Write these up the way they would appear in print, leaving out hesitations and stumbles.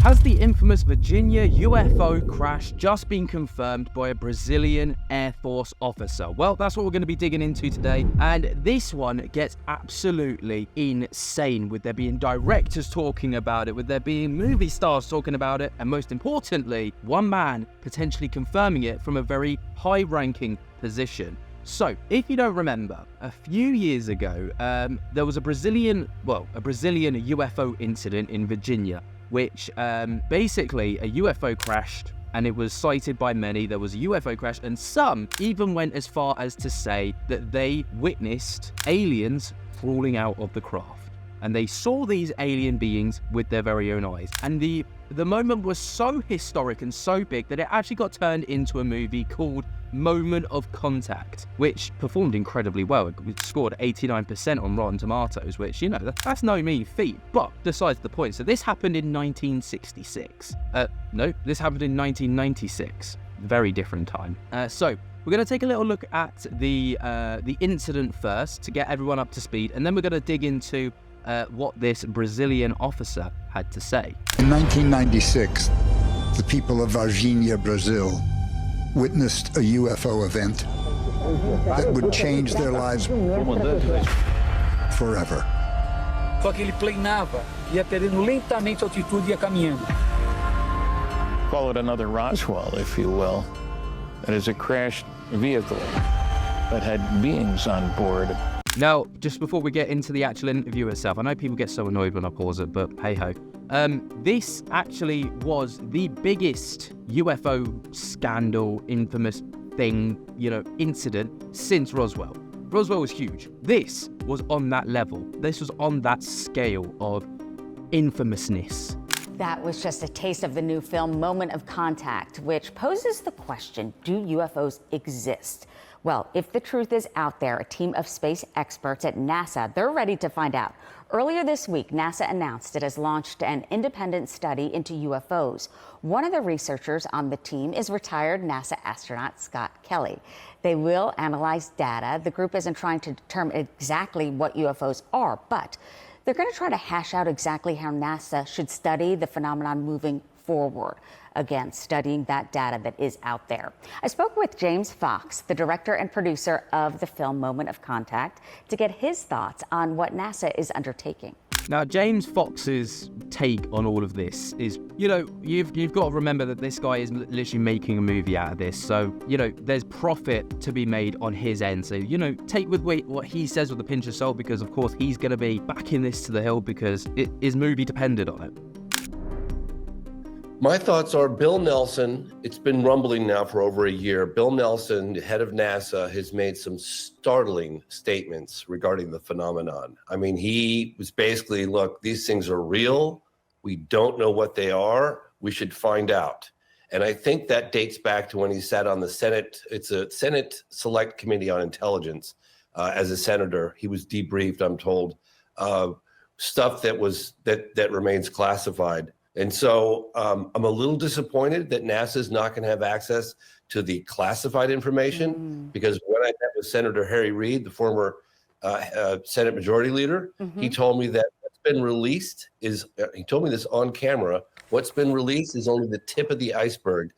Has the infamous Virginia UFO crash just been confirmed by a Brazilian Air Force officer? Well, that's what we're going to be digging into today, and this one gets absolutely insane, with there being directors talking about it, with there being movie stars talking about it, and most importantly, one man potentially confirming it from a very high-ranking position. So, if you don't remember, a few years ago, there was a Brazilian UFO incident in Virginia, which basically a UFO crashed, and it was cited by many. There was a UFO crash, and some even went as far as to say that they witnessed aliens crawling out of the craft, and they saw these alien beings with their very own eyes. And the moment was so historic and so big that it actually got turned into a movie called Moment of Contact, which performed incredibly well. It scored 89% on Rotten Tomatoes, which, you know, that's no mean feat, but besides the point. So this happened in 1966. No, this happened in 1996. Very different time. So we're going to take a little look at the incident first to get everyone up to speed, and then we're going to dig into what this Brazilian officer had to say. In 1996, the people of Varginha, Brazil, witnessed a UFO event that would change their lives forever. Só que ele planava, ia perdendo lentamente a altitude e ia caminhando. Call it another Roswell, if you will. It is a crashed vehicle that had beings on board. Now, just before we get into the actual interview itself, I know people get so annoyed when I pause it, but hey-ho. This actually was the biggest UFO scandal, infamous thing, incident since Roswell. Roswell was huge. This was on that level. This was on that scale of infamousness. That was just a taste of the new film Moment of Contact, which poses the question, do UFOs exist? Well, if the truth is out there, a team of space experts at NASA, they're ready to find out. Earlier this week, NASA announced it has launched an independent study into UFOs. One of the researchers on the team is retired NASA astronaut Scott Kelly. They will analyze data. The group isn't trying to determine exactly what UFOs are, but they're going to try to hash out exactly how NASA should study the phenomenon moving forward. Again, studying that data that is out there. I spoke with James Fox, the director and producer of the film Moment of Contact, to get his thoughts on what NASA is undertaking. Now, James Fox's take on all of this is, you've got to remember that this guy is literally making a movie out of this. So, there's profit to be made on his end. So, take with what he says with a pinch of salt, because, of course, he's going to be backing this to the hill because his movie depended on it. My thoughts are Bill Nelson, it's been rumbling now for over a year. Bill Nelson, the head of NASA, has made some startling statements regarding the phenomenon. I mean, he was basically, look, these things are real. We don't know what they are. We should find out. And I think that dates back to when he sat on the Senate. It's a Senate Select Committee on Intelligence. As a senator, he was debriefed, I'm told, stuff that remains classified. And so I'm a little disappointed that NASA is not going to have access to the classified information, because when I met with Senator Harry Reid, the former Senate Majority Leader, he told me that what's been released he told me this on camera, what's been released is only the tip of the iceberg.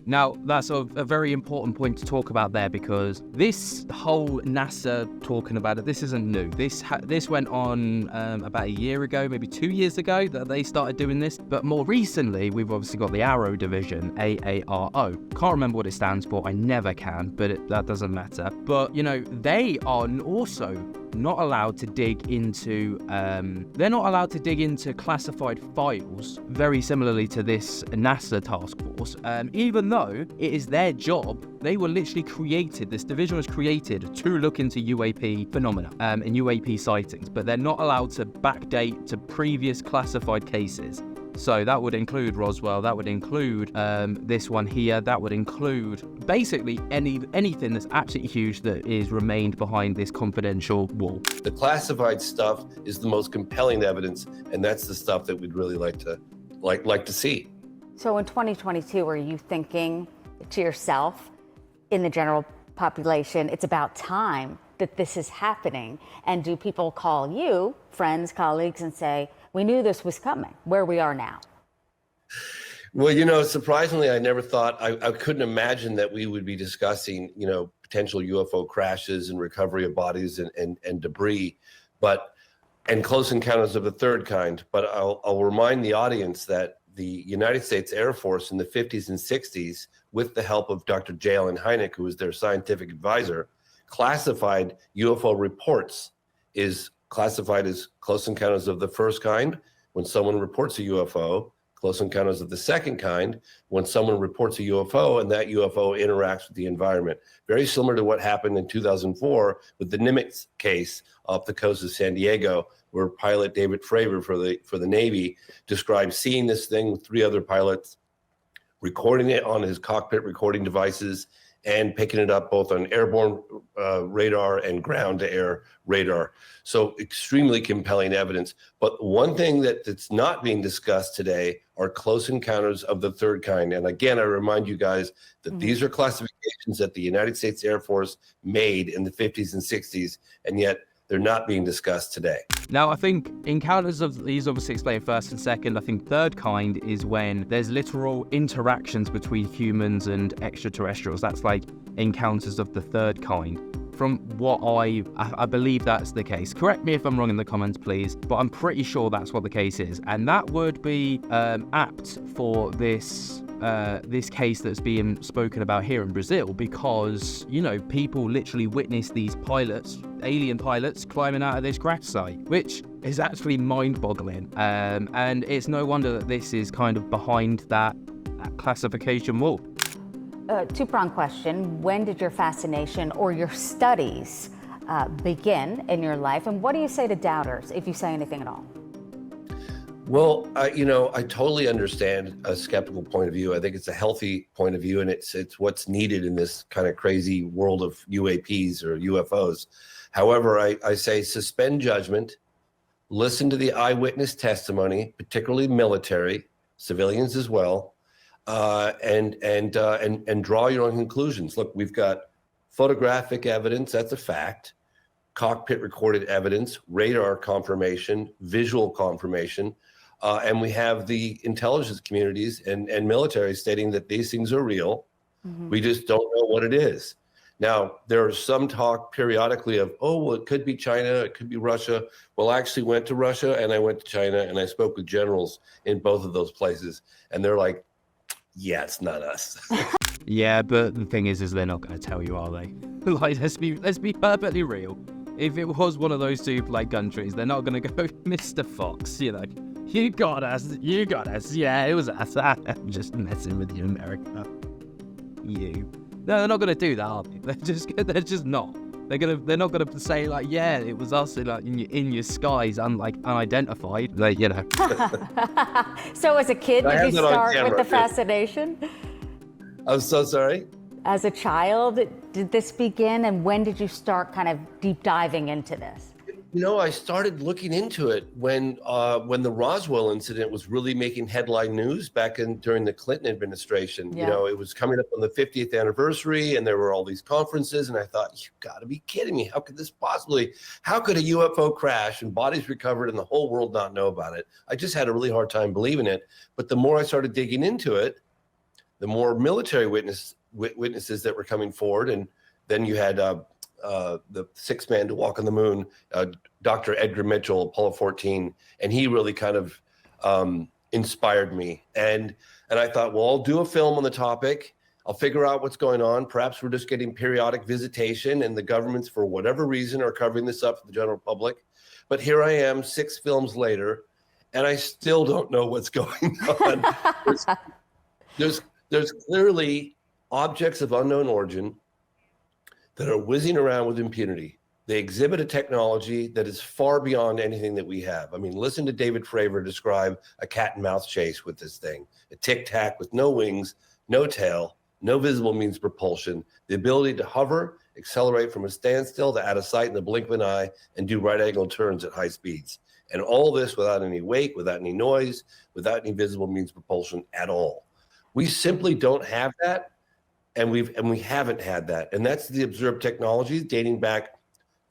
Now, that's a very important point to talk about there, because this whole NASA talking about it, this isn't new. This went on about a year ago, maybe 2 years ago, that they started doing this. But more recently, we've obviously got the Arrow division, AARO. Can't remember what it stands for. I never can, but that doesn't matter. But, they are also not allowed to dig into classified files, very similarly to this NASA task force. Even though it is their job, they were literally created, this division was created to look into UAP phenomena and UAP sightings, but they're not allowed to backdate to previous classified cases. So that would include Roswell, that would include this one here, that would include basically anything that's absolutely huge that is remained behind this confidential wall. The classified stuff is the most compelling evidence, and that's the stuff that we'd really like to see. So in 2022, are you thinking to yourself, in the general population, it's about time that this is happening? And do people call you, friends, colleagues, and say, we knew this was coming, where we are now? Well, you know, surprisingly, I never thought, I couldn't imagine that we would be discussing, you know, potential UFO crashes and recovery of bodies and debris, and close encounters of the third kind. But I'll remind the audience that the United States Air Force in the 50s and 60s, with the help of Dr. J. Allen Hynek, who was their scientific advisor, classified UFO reports is classified as close encounters of the first kind when someone reports a UFO, close encounters of the second kind when someone reports a UFO and that UFO interacts with the environment. Very similar to what happened in 2004 with the Nimitz case off the coast of San Diego, where pilot David Fravor for the Navy described seeing this thing with 3 other pilots, recording it on his cockpit recording devices, and picking it up both on airborne radar and ground-to-air radar. So extremely compelling evidence. But one thing that's not being discussed today are close encounters of the third kind. And again, I remind you guys that these are classifications that the United States Air Force made in the 50s and 60s, and yet they're not being discussed today. Now, I think encounters of these obviously explain first and second. I think third kind is when there's literal interactions between humans and extraterrestrials. That's like encounters of the third kind. From what I believe that's the case. Correct me if I'm wrong in the comments, please, but I'm pretty sure that's what the case is. And that would be apt for this case that's being spoken about here in Brazil, because, you know, people literally witness these pilots, alien pilots, climbing out of this crash site, which is actually mind-boggling. And it's no wonder that this is kind of behind that classification wall. Two-pronged question. When did your fascination or your studies begin in your life? And what do you say to doubters, if you say anything at all? Well, you know, I totally understand a skeptical point of view. I think it's a healthy point of view, and it's what's needed in this kind of crazy world of UAPs or UFOs. However, I say suspend judgment, listen to the eyewitness testimony, particularly military, civilians as well, and draw your own conclusions. Look, we've got photographic evidence, that's a fact, cockpit recorded evidence, radar confirmation, visual confirmation, and we have the intelligence communities and military stating that these things are real. We just don't know what it is. Now, there's some talk periodically of, oh, well, it could be China, it could be Russia. Well, I actually went to Russia and I went to China and I spoke with generals in both of those places. And they're like, yeah, it's not us. Yeah, but the thing is they're not going to tell you, are they? Like, let's be perfectly real. If it was one of those two like countries, they're not going to go, Mr. Fox, you know, you got us. Yeah, it was us. I'm just messing with you, America. You. No, they're not going to do that, are they? They're just not. They're not gonna say like, yeah, it was us in your skies, unidentified. Like, you know. So as a kid, did you start with the fascination? I'm so sorry. As a child, did this begin, and when did you start kind of deep diving into this? You know, I started looking into it when the Roswell incident was really making headline news back during the Clinton administration. Yeah. You know, it was coming up on the 50th anniversary, and there were all these conferences, and I thought, you got to be kidding me! How could this possibly? How could a UFO crash and bodies recovered and the whole world not know about it? I just had a really hard time believing it. But the more I started digging into it, the more military witnesses that were coming forward, and then you had the sixth man to walk on the moon, Dr. Edgar Mitchell, Apollo 14, and he really kind of inspired me. And I thought, well, I'll do a film on the topic. I'll figure out what's going on. Perhaps we're just getting periodic visitation, and the governments, for whatever reason, are covering this up for the general public. But here I am, 6 films later, and I still don't know what's going on. There's clearly objects of unknown origin that are whizzing around with impunity. They exhibit a technology that is far beyond anything that we have. I mean, listen to David Fravor describe a cat and mouse chase with this thing. A tic-tac with no wings, no tail, no visible means of propulsion, the ability to hover, accelerate from a standstill to out of sight in the blink of an eye, and do right-angle turns at high speeds. And all this without any wake, without any noise, without any visible means of propulsion at all. We simply don't have that. And we haven't had that. And that's the observed technologies dating back,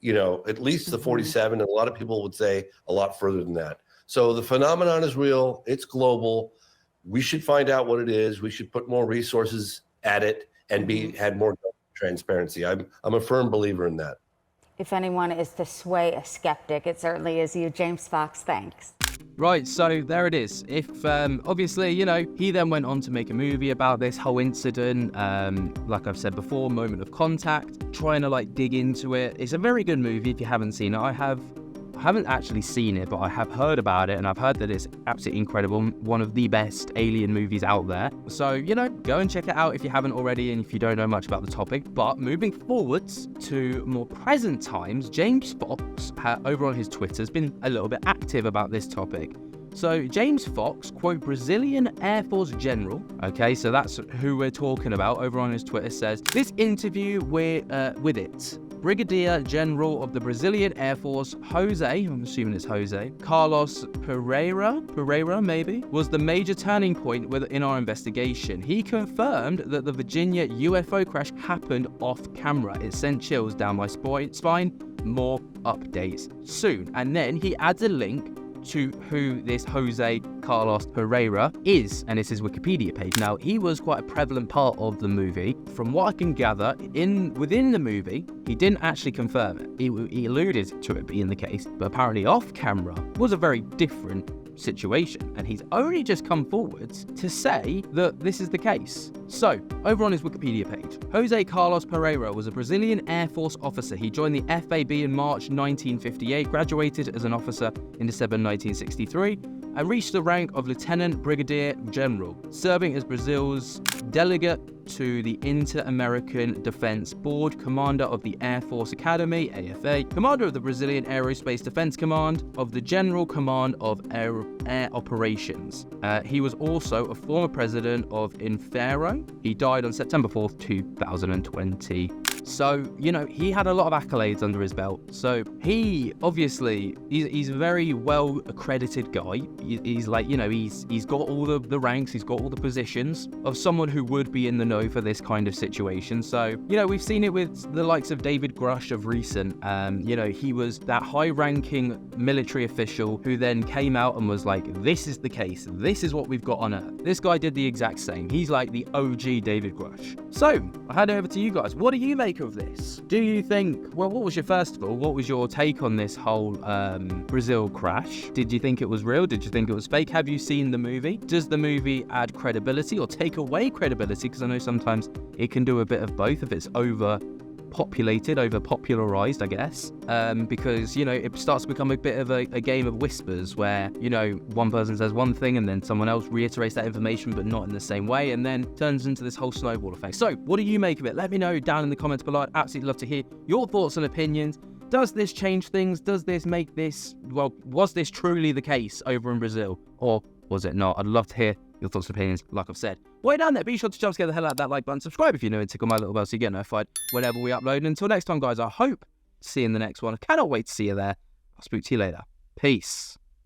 you know, at least the 47, and a lot of people would say a lot further than that. So the phenomenon is real, it's global, We should find out what it is. We should put more resources at it and had more transparency. I'm a firm believer in that. If anyone is to sway a skeptic, it certainly is you, James Fox. Thanks. Right, so there it is. If, obviously, you know, he then went on to make a movie about this whole incident. Like I've said before, Moment of Contact, trying to like dig into it. It's a very good movie if you haven't seen it. I haven't actually seen it, but I have heard about it, and I've heard that it's absolutely incredible. One of the best alien movies out there. So, you know, go and check it out if you haven't already and if you don't know much about the topic. But moving forwards to more present times, James Fox, over on his Twitter, has been a little bit active about this topic. So James Fox, quote, Brazilian Air Force General, okay, so that's who we're talking about, over on his Twitter, says, this interview with it. Brigadier General of the Brazilian Air Force, I'm assuming it's Jose, Carlos Pereira maybe, was the major turning point in our investigation. He confirmed that the Virginia UFO crash happened off camera. It sent chills down my spine. More updates soon. And then he adds a link to who this Jose Carlos Pereira is, and it's his Wikipedia page. Now, he was quite a prevalent part of the movie. From what I can gather, within the movie, he didn't actually confirm it. He alluded to it being the case, but apparently off camera was a very different situation, and he's only just come forwards to say that this is the case. So, over on his Wikipedia page, Jose Carlos Pereira was a Brazilian Air Force officer. He joined the FAB in March 1958, graduated as an officer in December 1963, and reached the rank of Lieutenant Brigadier General, serving as Brazil's delegate to the Inter-American Defense Board, commander of the Air Force Academy, AFA, commander of the Brazilian Aerospace Defense Command, of the General Command of Air Operations. He was also a former president of Infero. He died on September 4th, 2020. So, you know, he had a lot of accolades under his belt. So he, obviously, he's a very well accredited guy. He's like, you know, he's got all the ranks, he's got all the positions of someone who would be in the know for this kind of situation. So, you know, we've seen it with the likes of David Grush of recent. You know, he was that high-ranking military official who then came out and was like, this is the case. This is what we've got on Earth. This guy did the exact same. He's like the OG David Grush. So, I hand over to you guys. What do you make of this? Do you think, well, what was your take on this whole Brazil crash? Did you think it was real? Did you think it was fake? Have you seen the movie? Does the movie add credibility or take away credibility? Because I know sometimes it can do a bit of both if it's over-popularized, I guess, because, you know, it starts to become a bit of a game of whispers where, you know, one person says one thing and then someone else reiterates that information but not in the same way, and then turns into this whole snowball effect. So what do you make of it? Let me know down in the comments below. I'd absolutely love to hear your thoughts and opinions. Does this change things? Does this make this, well, was this truly the case over in Brazil, or was it not? I'd love to hear your thoughts and opinions, like I've said. Way down there, be sure to jump scare the hell out of that like button, subscribe if you're new, and tickle my little bell so you get notified whenever we upload. And until next time, guys, I hope to see you in the next one. I cannot wait to see you there. I'll speak to you later. Peace.